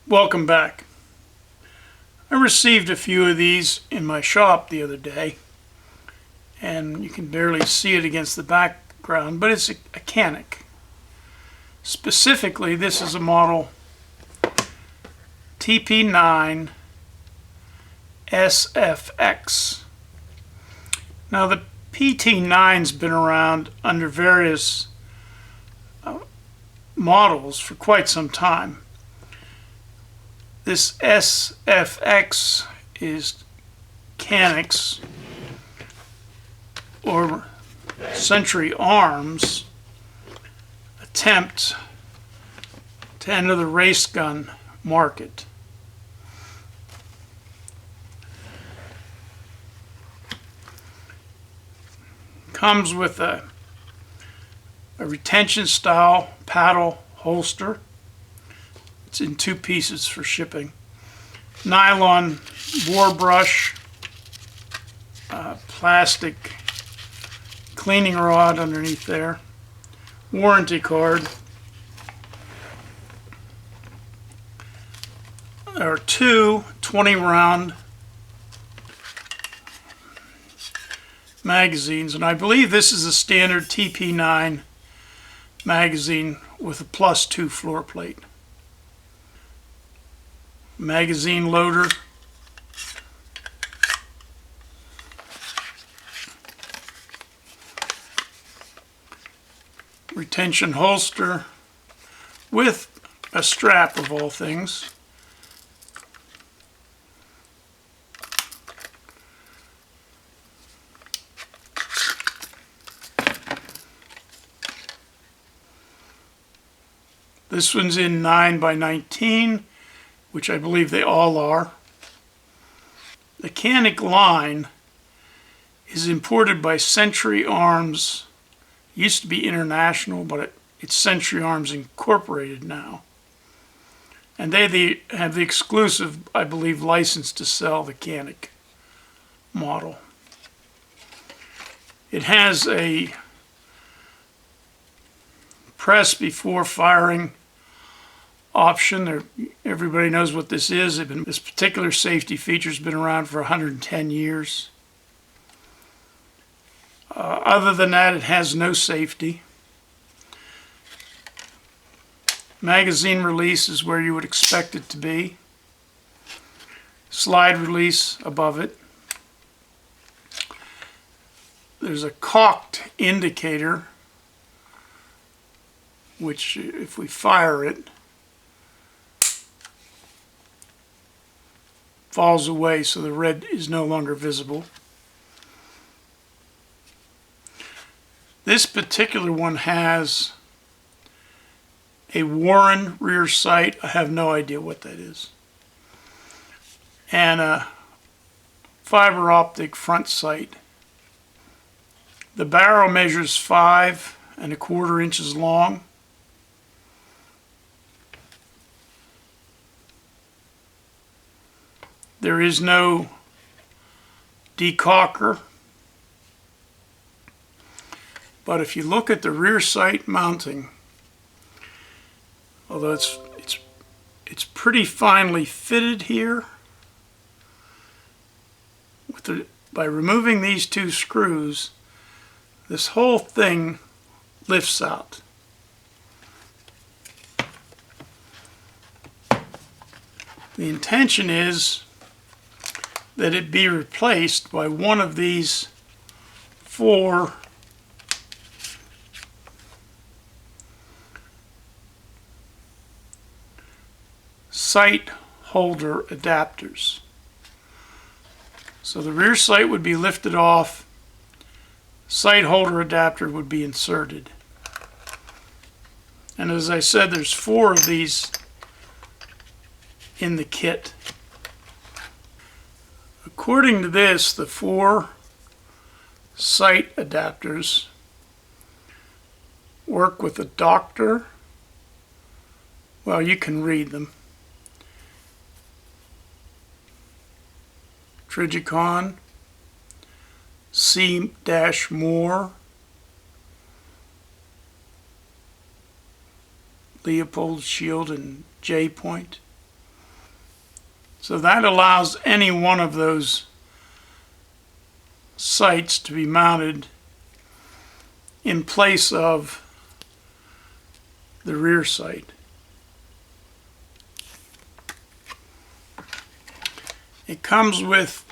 Welcome back. I received a few of these in my shop the other day, and you can barely see it against the background, but it's a CANiK. Specifically, this is a model TP-9 SFx. Now the PT9's been around under various models for quite some time. This SFx is CANiK's, or Century Arms, attempt to enter the race gun market. Comes with a retention style paddle holster. It's in 2 pieces for shipping. Nylon bore brush, plastic cleaning rod underneath there, warranty card. There are 2 20-round magazines, and I believe this is a standard TP-9 magazine with a +2 floor plate. Magazine loader, retention holster with a strap of all things. This one's in 9x19, which I believe they all are. The CANiK line is imported by Century Arms. It used to be International, but it's Century Arms Incorporated now. And they have the exclusive, I believe, license to sell the CANiK model. It has a press before firing option. Everybody knows what this is. This particular safety feature has been around for 110 years. Other than that, it has no safety. Magazine release is where you would expect it to be. Slide release above it. There's a cocked indicator, which if we fire it, falls away, so the red is no longer visible. This particular one has a Warren rear sight. I have no idea what that is. And a fiber optic front sight. The barrel measures 5 1/4 inches long. There is no decocker, but if you look at the rear sight mounting, although it's pretty finely fitted here, by removing these 2 screws, this whole thing lifts out. The intention is that it be replaced by one of these 4 sight holder adapters. So the rear sight would be lifted off, sight holder adapter would be inserted. And as I said, there's 4 of these in the kit. According to this, the 4 sight adapters work with a Doctor. Well, you can read them. Trigicon, C-More, Leopold Shield, and J-Point. So that allows any one of those sights to be mounted in place of the rear sight. It comes with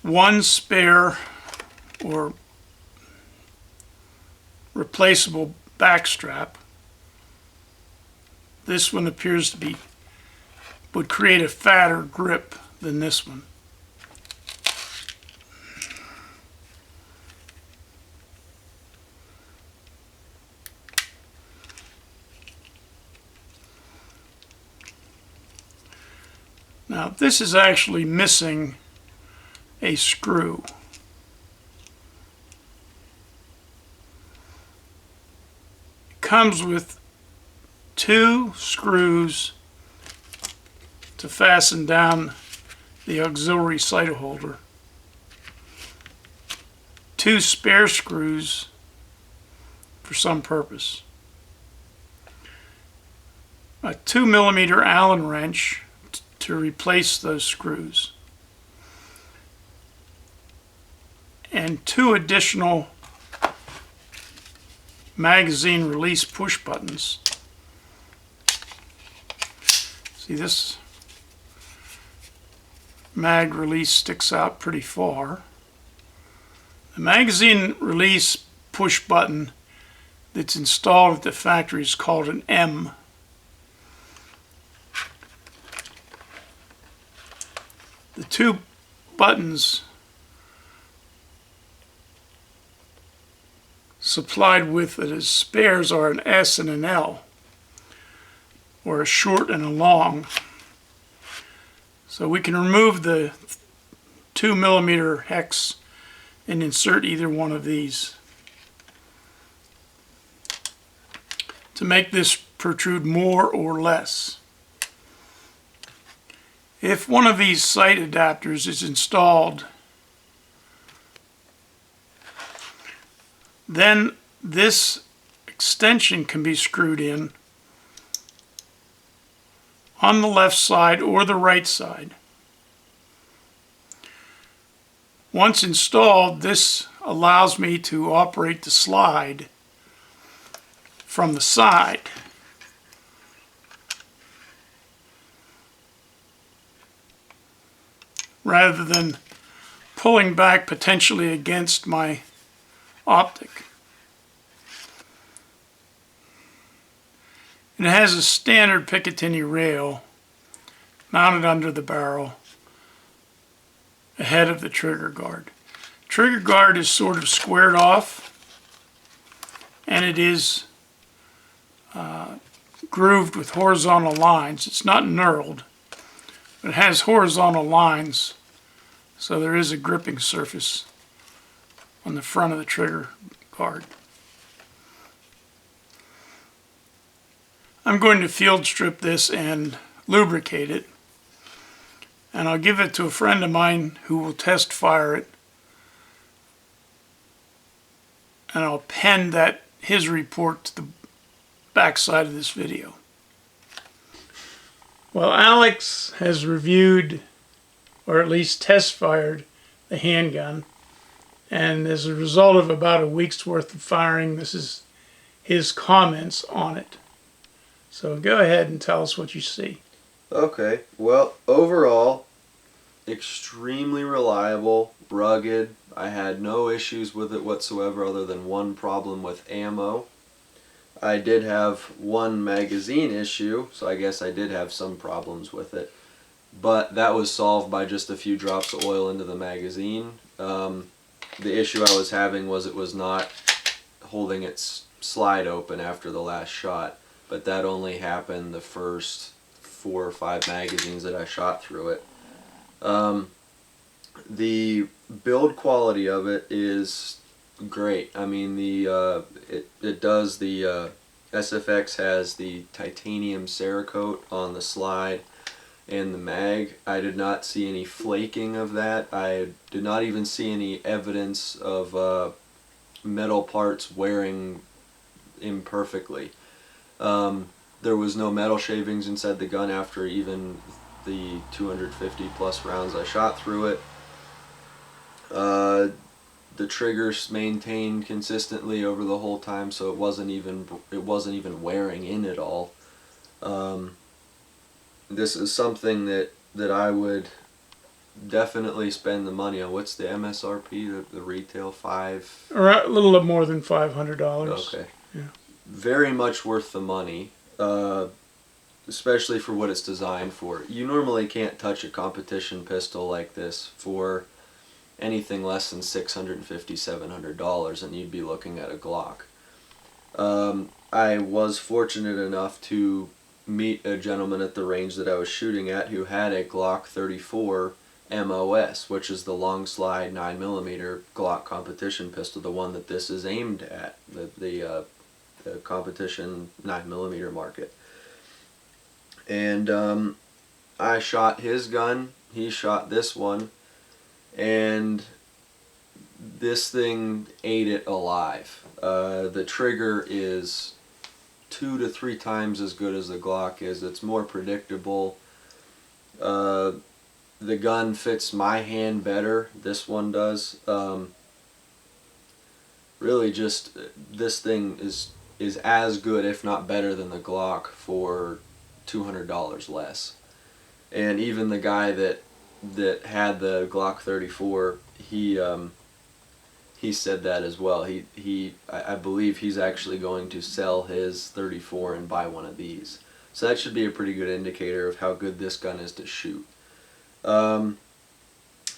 one spare or replaceable back strap. This one appears to would create a fatter grip than this one. Now this is actually missing a screw. It comes with 2 screws to fasten down the auxiliary sight holder, 2 spare screws for some purpose, a 2mm Allen wrench to replace those screws, and 2 additional magazine release push buttons. See, this mag release sticks out pretty far. The magazine release push button that's installed at the factory is called an M. The 2 buttons supplied with it as spares are an S and an L, or a short and a long. So we can remove the 2mm hex and insert either one of these to make this protrude more or less. If one of these sight adapters is installed, then this extension can be screwed in on the left side or the right side. Once installed, this allows me to operate the slide from the side. Rather than pulling back potentially against my optic. And it has a standard Picatinny rail mounted under the barrel ahead of the trigger guard. Trigger guard is sort of squared off, and it is grooved with horizontal lines. It's not knurled, but it has horizontal lines, so there is a gripping surface on the front of the trigger guard. I'm going to field strip this and lubricate it, and I'll give it to a friend of mine who will test fire it, and I'll append his report to the back side of this video. Well, Alex has reviewed, or at least test fired, the handgun, and as a result of about a week's worth of firing, this is his comments on it. So go ahead and tell us what you see. Okay, well, overall, extremely reliable, rugged. I had no issues with it whatsoever other than one problem with ammo. I did have one magazine issue, so I guess I did have some problems with it. But that was solved by just a few drops of oil into the magazine. The issue I was having was it was not holding its slide open after the last shot. But that only happened the first 4 or 5 magazines that I shot through it. The build quality of it is great. I mean, it does the SFx has the titanium Cerakote on the slide and the mag. I did not see any flaking of that. I did not even see any evidence of metal parts wearing imperfectly. There was no metal shavings inside the gun after even the 250 plus rounds I shot through it. The triggers maintained consistently over the whole time, so it wasn't even wearing in at all. This is something that I would definitely spend the money on. What's the MSRP? The retail Or a little more than $500. Okay. Yeah. Very much worth the money, especially for what it's designed for. You normally can't touch a competition pistol like this for anything less than $650, $700, and you'd be looking at a Glock. I was fortunate enough to meet a gentleman at the range that I was shooting at who had a Glock 34 MOS, which is the long slide 9mm Glock competition pistol, the one that this is aimed at, the competition 9mm market. And I shot his gun, he shot this one, and this thing ate it alive. The trigger is 2 to 3 times as good as the Glock is. It's more predictable. The gun fits my hand better. This one does. Really, just this thing is as good, if not better, than the Glock for $200 less. And even the guy that had the Glock 34, he said that as well. I believe he's actually going to sell his 34 and buy one of these. So that should be a pretty good indicator of how good this gun is to shoot. And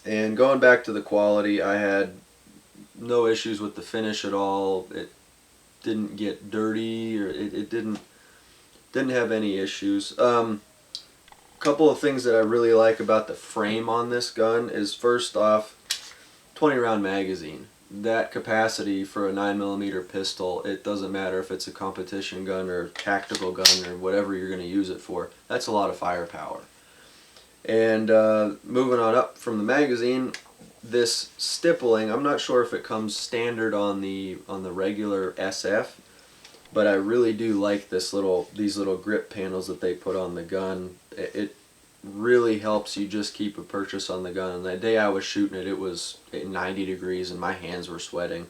going back to the quality, I had no issues with the finish at all. It didn't get dirty, or it didn't have any issues. Couple of things that I really like about the frame on this gun is, first off, 20 round magazine. That capacity for a 9mm pistol, it doesn't matter if it's a competition gun or tactical gun or whatever you're going to use it for, that's a lot of firepower. And moving on up from the magazine, this stippling, I'm not sure if it comes standard on the regular SF, but I really do like these little grip panels that they put on the gun. It really helps you just keep a purchase on the gun. And the day I was shooting it, it was 90 degrees and my hands were sweating.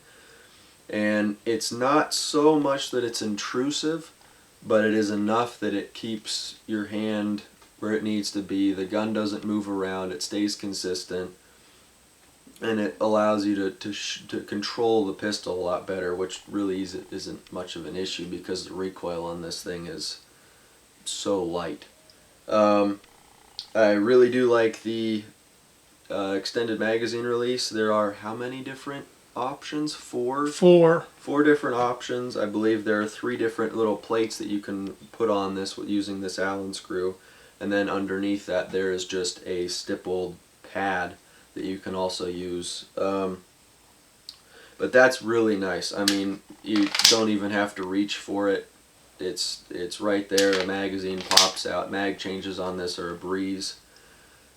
And it's not so much that it's intrusive, but it is enough that it keeps your hand where it needs to be. The gun doesn't move around, it stays consistent, and it allows you to control the pistol a lot better, which really isn't much of an issue because the recoil on this thing is so light. I really do like the extended magazine release. There are how many different options? Four different options. I believe there are 3 different little plates that you can put on this using this Allen screw, and then underneath that there is just a stippled pad that you can also use. But that's really nice. I mean, you don't even have to reach for it. It's right there. A magazine pops out. Mag changes on this are a breeze.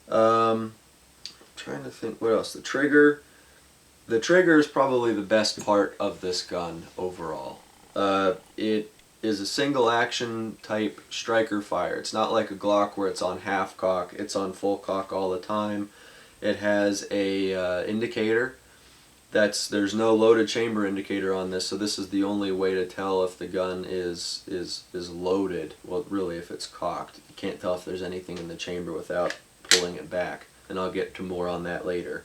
Trying to think what else. The trigger is probably the best part of this gun overall. It is a single action type striker fire. It's not like a Glock where it's on half cock. It's on full cock all the time. It has a indicator. There's no loaded chamber indicator on this, so this is the only way to tell if the gun is loaded. Well, really, if it's cocked. You can't tell if there's anything in the chamber without pulling it back, and I'll get to more on that later.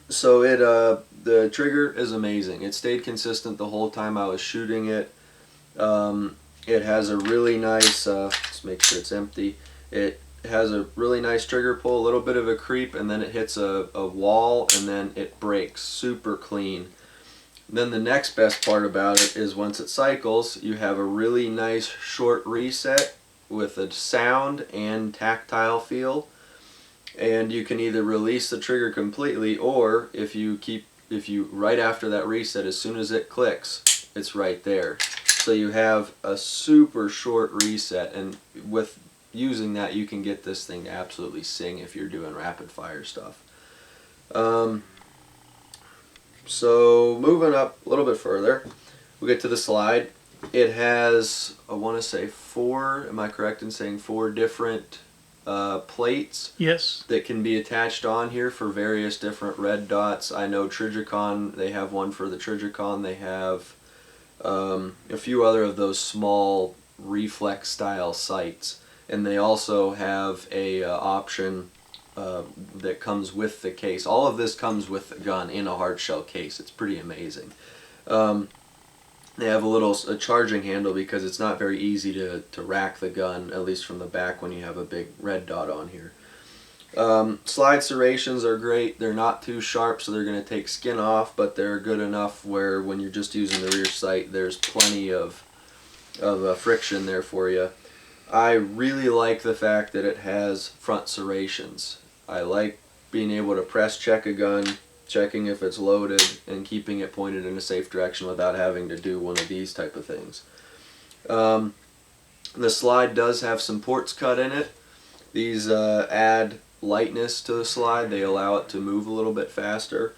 So the trigger is amazing. It stayed consistent the whole time I was shooting it. It has a really nice, let's make sure it's empty, it has a really nice trigger pull, a little bit of a creep, and then it hits a wall, and then it breaks super clean. Then the next best part about it is once it cycles, you have a really nice short reset with a sound and tactile feel. And you can either release the trigger completely, or if you right after that reset, as soon as it clicks, it's right there. So you have a super short reset, and with using that you can get this thing to absolutely sing if you're doing rapid fire stuff. So moving up a little bit further, we'll get to the slide. It has, I want to say am I correct in saying 4 different plates? Yes. That can be attached on here for various different red dots. I know Trijicon, they have one for the Trijicon. They have a few other of those small reflex style sights, and they also have a option that comes with the case. All of this comes with the gun in a hard shell case. It's pretty amazing. They have a charging handle because it's not very easy to rack the gun, at least from the back when you have a big red dot on here. Slide serrations are great. They're not too sharp, so they're going to take skin off, but they're good enough where when you're just using the rear sight, there's plenty of friction there for you. I really like the fact that it has front serrations. I like being able to press check a gun, checking if it's loaded, and keeping it pointed in a safe direction without having to do one of these type of things. The slide does have some ports cut in it. These add lightness to the slide. They allow it to move a little bit faster,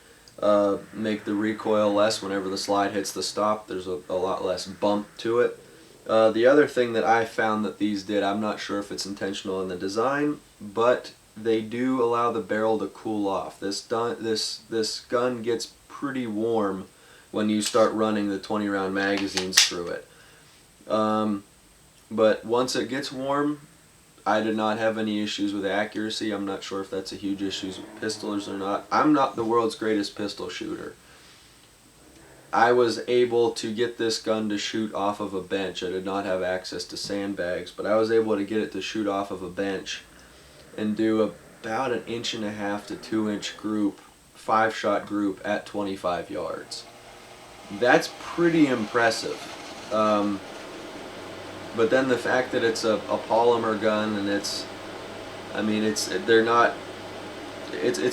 make the recoil less whenever the slide hits the stop. There's a lot less bump to it. The other thing that I found that these did, I'm not sure if it's intentional in the design, but they do allow the barrel to cool off. This gun gets pretty warm when you start running the 20-round magazines through it. But once it gets warm, I did not have any issues with accuracy. I'm not sure if that's a huge issue with pistols or not. I'm not the world's greatest pistol shooter. I was able to get this gun to shoot off of a bench. I did not have access to sandbags, but I was able to get it to shoot off of a bench and do about an 1.5 to 2 inch group, 5-shot group at 25 yards. That's pretty impressive. But then the fact that it's a polymer gun and it's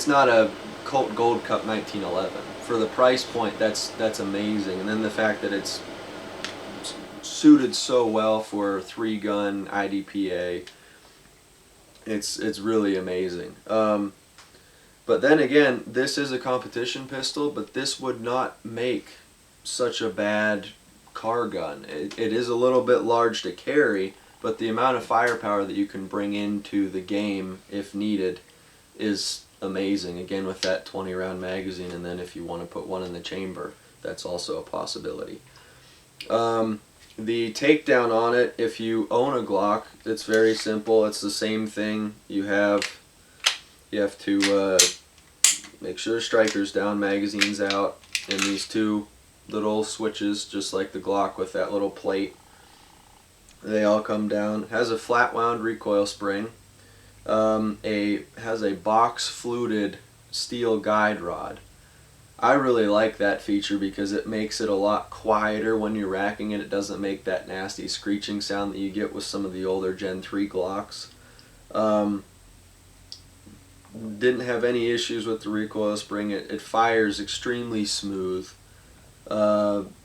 not a Colt Gold Cup 1911. For the price point, that's amazing. And then the fact that it's suited so well for 3-gun IDPA, it's really amazing. But then again, this is a competition pistol, but this would not make such a bad car gun. It is a little bit large to carry, but the amount of firepower that you can bring into the game if needed is amazing. Again, with that 20-round magazine, and then if you want to put one in the chamber, that's also a possibility. The takedown on it, if you own a Glock, it's very simple. It's the same thing. You have to make sure the striker's down, magazine's out, and these 2 little switches, just like the Glock with that little plate, they all come down. It has a flat wound recoil spring. Has a box fluted steel guide rod. I really like that feature because it makes it a lot quieter when you're racking it. It doesn't make that nasty screeching sound that you get with some of the older Gen 3 Glocks. Didn't have any issues with the recoil spring. It fires extremely smooth.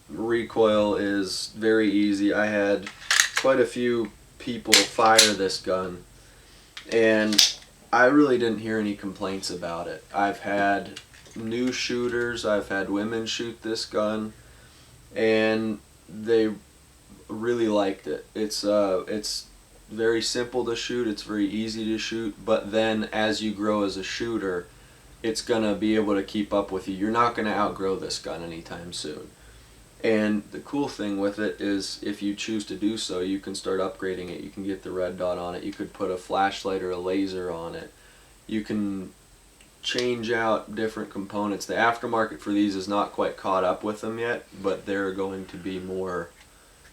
Recoil is very easy. I had quite a few people fire this gun, and I really didn't hear any complaints about it. I've had new shooters, I've had women shoot this gun, and they really liked it. It's very simple to shoot, it's very easy to shoot, but then as you grow as a shooter, it's gonna be able to keep up with you. You're not gonna outgrow this gun anytime soon. And the cool thing with it is, if you choose to do so, you can start upgrading it. You can get the red dot on it. You could put a flashlight or a laser on it. You can change out different components. The aftermarket for these is not quite caught up with them yet, but there are going to be more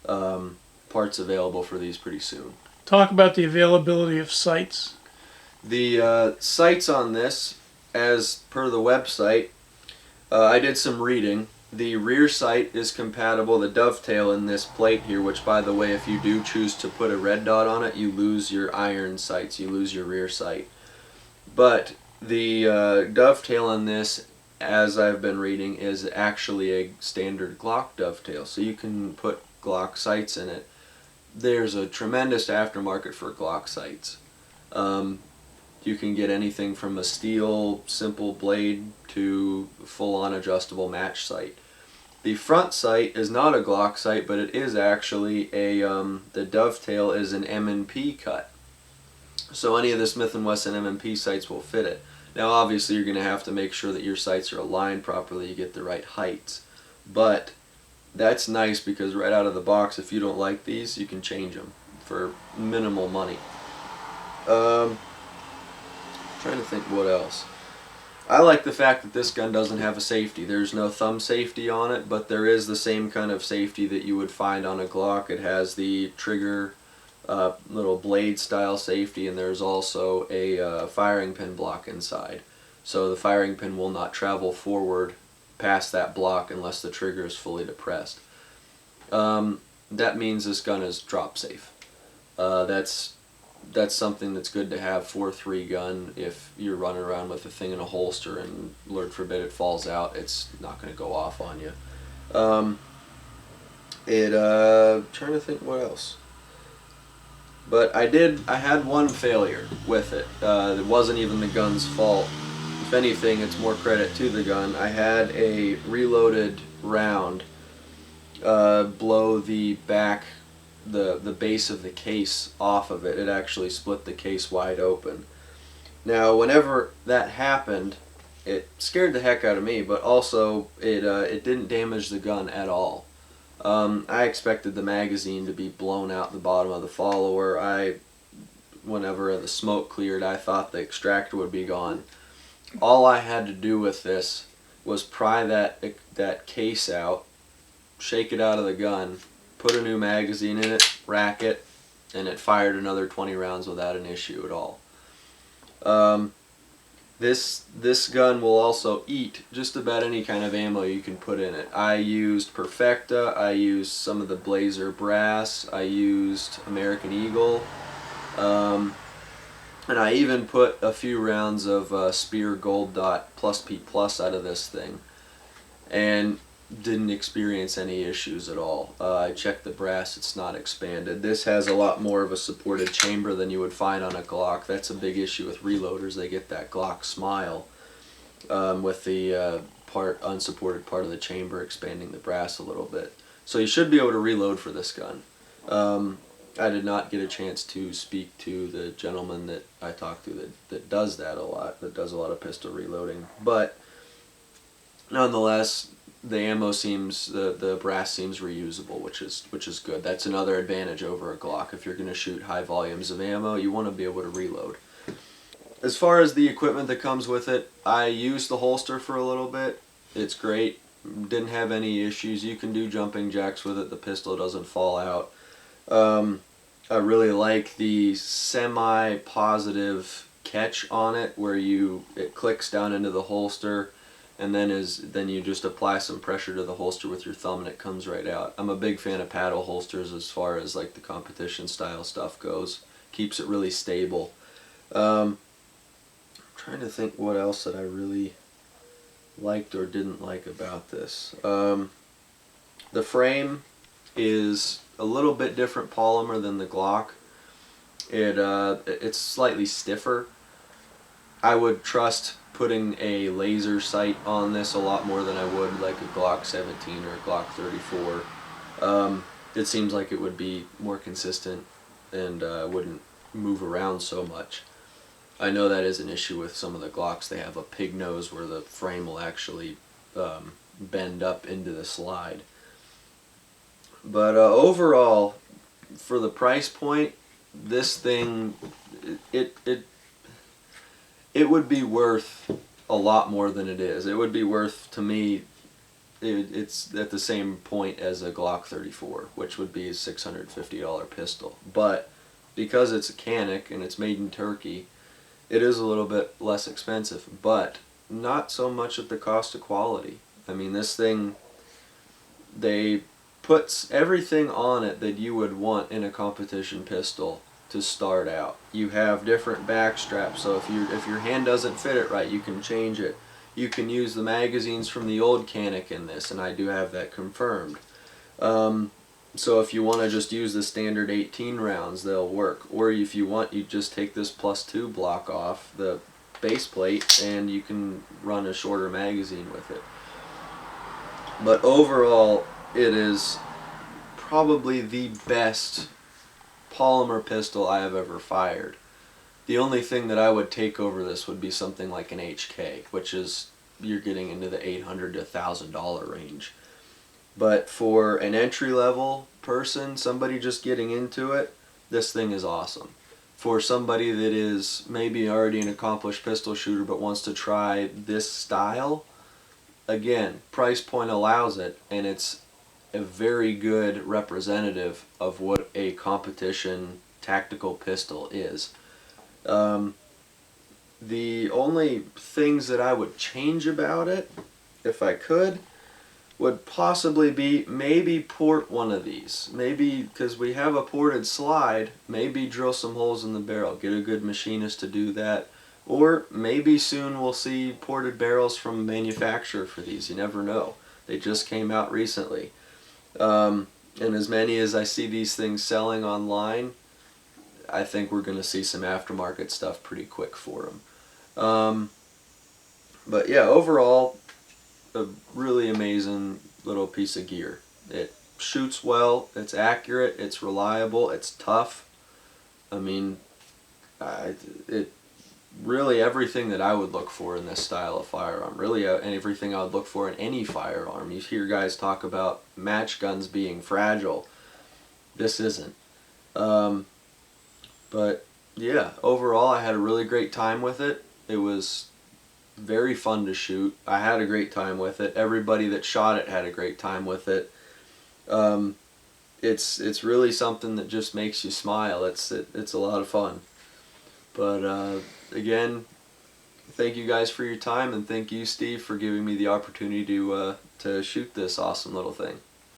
parts available for these pretty soon. Talk about the availability of sights. The sights on this, as per the website, I did some reading. The rear sight is compatible, the dovetail in this plate here, which by the way, if you do choose to put a red dot on it, you lose your iron sights, you lose your rear sight. But the dovetail on this, as I've been reading, is actually a standard Glock dovetail, so you can put Glock sights in it. There's a tremendous aftermarket for Glock sights. You can get anything from a steel simple blade to full-on adjustable match sight. The front sight is not a Glock sight, but it is actually a, the dovetail is an M&P cut. So any of the Smith & Wesson M&P sights will fit it. Now obviously you're going to have to make sure that your sights are aligned properly, you get the right heights. But that's nice because right out of the box, if you don't like these, you can change them for minimal money. Trying to think what else. I like the fact that this gun doesn't have a safety. There's no thumb safety on it, but there is the same kind of safety that you would find on a Glock. It has the trigger little blade style safety, and there's also a firing pin block inside. So the firing pin will not travel forward past that block unless the trigger is fully depressed. That means this gun is drop safe. That's something that's good to have for a 3 gun. If you're running around with a thing in a holster and Lord forbid it falls out, it's not going to go off on you. Trying to think what else. But I had one failure with it. It wasn't even the gun's fault. If anything, it's more credit to the gun. I had a reloaded round blow the back, the base of the case off of it. It actually split the case wide open. Now, whenever that happened, it scared the heck out of me, but also it didn't damage the gun at all. I expected the magazine to be blown out the bottom of the follower. Whenever the smoke cleared, I thought the extractor would be gone. All I had to do with this was pry that case out, shake it out of the gun, put a new magazine in it, rack it, and it fired another 20 rounds without an issue at all. This gun will also eat just about any kind of ammo you can put in it. I used Perfecta, I used some of the Blazer brass, I used American Eagle, and I even put a few rounds of Spear Gold Dot Plus P Plus out of this thing, and didn't experience any issues at all. I checked the brass, it's not expanded. This has a lot more of a supported chamber than you would find on a Glock. That's a big issue with reloaders. They get that Glock smile with the unsupported part of the chamber expanding the brass a little bit. So you should be able to reload for this gun. I did not get a chance to speak to the gentleman that I talked to that does that a lot, that does a lot of pistol reloading. But nonetheless, the ammo seems, the brass seems reusable, which is good. That's another advantage over a Glock. If you're going to shoot high volumes of ammo, you want to be able to reload. As far as the equipment that comes with it, I used the holster for a little bit. It's great. Didn't have any issues. You can do jumping jacks with it. The pistol doesn't fall out. I really like the semi-positive catch on it, where it clicks down into the holster, and then you just apply some pressure to the holster with your thumb and it comes right out. I'm a big fan of paddle holsters as far as like the competition style stuff goes. Keeps it really stable. I'm trying to think what else that I really liked or didn't like about this. The frame is a little bit different polymer than the Glock. It's slightly stiffer. I would trust putting a laser sight on this a lot more than I would like a Glock 17 or a Glock 34. It seems like it would be more consistent and wouldn't move around so much. I know that is an issue with some of the Glocks. They have a pig nose where the frame will actually bend up into the slide. But overall, for the price point, this thing, it would be worth a lot more than it is. It would be worth, to me, it's at the same point as a Glock 34, which would be a $650 pistol. But because it's a CANiK and it's made in Turkey, it is a little bit less expensive, but not so much at the cost of quality. I mean, this thing, they puts everything on it that you would want in a competition pistol to start out. You have different back straps, so if your hand doesn't fit it right, you can change it. You can use the magazines from the old CANiK in this, and I do have that confirmed. So if you want to just use the standard 18 rounds, they'll work. Or if you want, you just take this +2 block off the base plate and you can run a shorter magazine with it. But overall, it is probably the best polymer pistol I have ever fired. The only thing that I would take over this would be something like an HK, which is, you're getting into the $800 to $1,000 range. But for an entry level person, somebody just getting into it, this thing is awesome. For somebody that is maybe already an accomplished pistol shooter but wants to try this style, again, price point allows it, and it's a very good representative of what a competition tactical pistol is. The only things that I would change about it, if I could, would possibly be maybe port one of these. Maybe, because we have a ported slide, maybe drill some holes in the barrel. Get a good machinist to do that. Or maybe soon we'll see ported barrels from a manufacturer for these. You never know. They just came out recently. And as many as I see these things selling online, I think we're going to see some aftermarket stuff pretty quick for them. But yeah, overall, a really amazing little piece of gear. It shoots well, it's accurate, it's reliable, it's tough. I mean, it really everything that I would look for in this style of firearm. Really, everything I would look for in any firearm. You hear guys talk about match guns being fragile. This isn't. But yeah, overall, I had a really great time with it. It was very fun to shoot. I had a great time with it. Everybody that shot it had a great time with it. It's really something that just makes you smile. It's a lot of fun. But again, thank you guys for your time, and thank you, Steve, for giving me the opportunity to shoot this awesome little thing.